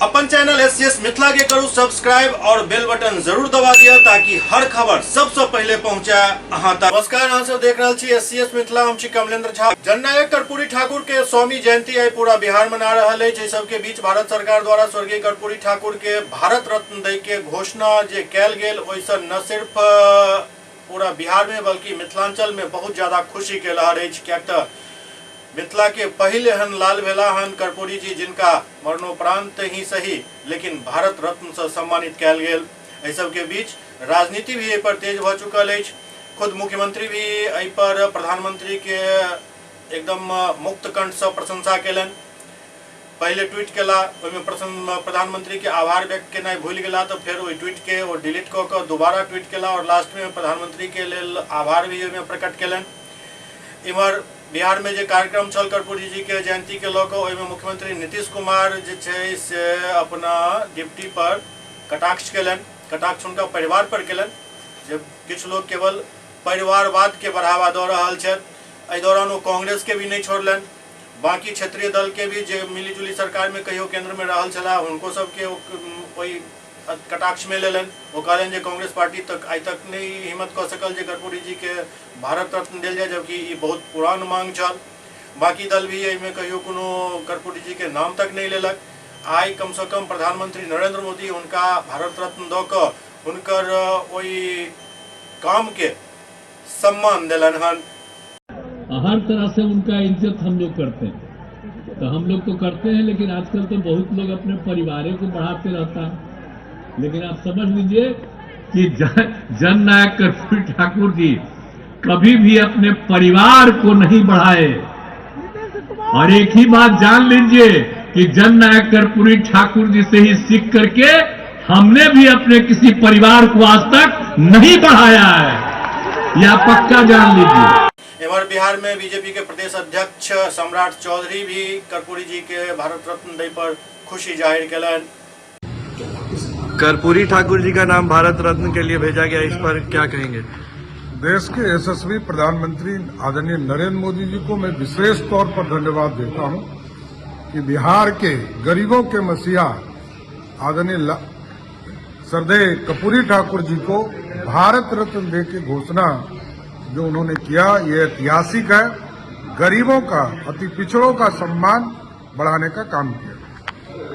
अपन channel SCS Mithila के करू subscribe और बेल बटन जरूर दबा दिया ताकि हर खबर सबसे पहले पहुंचे अहां तक। नमस्कार, अहां सब देख रहल छी एससीएस मिथिला। हम छी कमलेंद्र झा। जननायक कर्पूरी ठाकुर के 100वीं जयंती आई पूरा बिहार मना रहल है। सबके बीच भारत सरकार द्वारा स्वर्गीय कर्पूरी ठाकुर के भारत रत्न दै के घोषणा जे कैल गेल, ओइसे न सिर्फ पूरा बिहार में बल्कि मिथिलांचल में बहुत ज्यादा खुशी के लहर है। क्या मिथिला के पहले हन लाल भेला हन कर्पूरी जी, जिनका मरणोपरांत ही सही लेकिन भारत रत्न से सम्मानित कैल गेल। एहि सब के बीच राजनीति भी एहि पर तेज भ चुकल है। खुद मुख्यमंत्री भी एहि पर प्रधानमंत्री के एकदम मुक्त कंठ से प्रशंसा केलन। पहले ट्वीट केला, ओहिमे प्रधानमंत्री के आभार व्यक्त केनाइ भूल गेला, तो फिर ओहि ट्वीट के वो डिलीट क के दोबारा ट्वीट केला और लास्ट में प्रधानमंत्री के लेल आभार भी ओहिमे प्रकट केलन। इमहर बिहार में जो कार्यक्रम चल कर्पूरी जी के जयंती के लऽ कऽ मुख्यमंत्री नीतीश कुमार जे छै से अपना डिप्टी पर कटाक्ष केलन। कटाक्ष उनका परिवार पर केलन। जब किछु लोग केवल परिवारवाद के बढ़ावा दऽ रहल छथि। एहि दौरान वो कांग्रेस के भी नहीं छोड़लन, बाकी क्षेत्रीय दल के भी जो मिलीजुली सरकार में कहियो केंद्र में रहल छला उनको सबके वही कटाक्ष में लेलन। वो कहलन जे कांग्रेस पार्टी तक आज तक नहीं हिम्मत कर सकल जे कर्पूरी जी के भारत रत्न दिल जाए, जबकि ये बहुत पुरान मांग छल। बाकी दल भी एहिमे कहियो कोनो कर्पूरी जी के नाम तक नहीं लेलक। आई कम से कम प्रधानमंत्री नरेंद्र मोदी उनका भारत रत्न दऽ कऽ हुनकर ओहि काम के सम्मान दिलन हन। हर तरह से उनका इज्जत हम लोग करते हैं, तो हम लोग तो करते हैं, लेकिन आजकल तो बहुत लोग अपने परिवारों को बढ़ाते रहता है। लेकिन आप समझ लीजिए कि जननायक कर्पूरी ठाकुर जी कभी भी अपने परिवार को नहीं बढ़ाए। और एक ही बात जान लीजिए कि जननायक कर्पूरी ठाकुर जी से ही सीख करके हमने भी अपने किसी परिवार को आज तक नहीं बढ़ाया है, यह पक्का जान लीजिए। इधर बिहार में बीजेपी के प्रदेश अध्यक्ष सम्राट चौधरी भी कर्पूरी जी के भारत रत्न दै पर खुशी जाहिर केलन। कर्पूरी ठाकुर जी का नाम भारत रत्न के लिए भेजा गया, इस पर क्या कहेंगे? देश के यशस्वी प्रधानमंत्री आदरणीय नरेंद्र मोदी जी को मैं विशेष तौर पर धन्यवाद देता हूं कि बिहार के गरीबों के मसीहा आदरणीय श्रद्धेय कर्पूरी ठाकुर जी को भारत रत्न दे के घोषणा जो उन्होंने किया, ये ऐतिहासिक है। गरीबों का, अति पिछड़ों का सम्मान बढ़ाने का काम किया।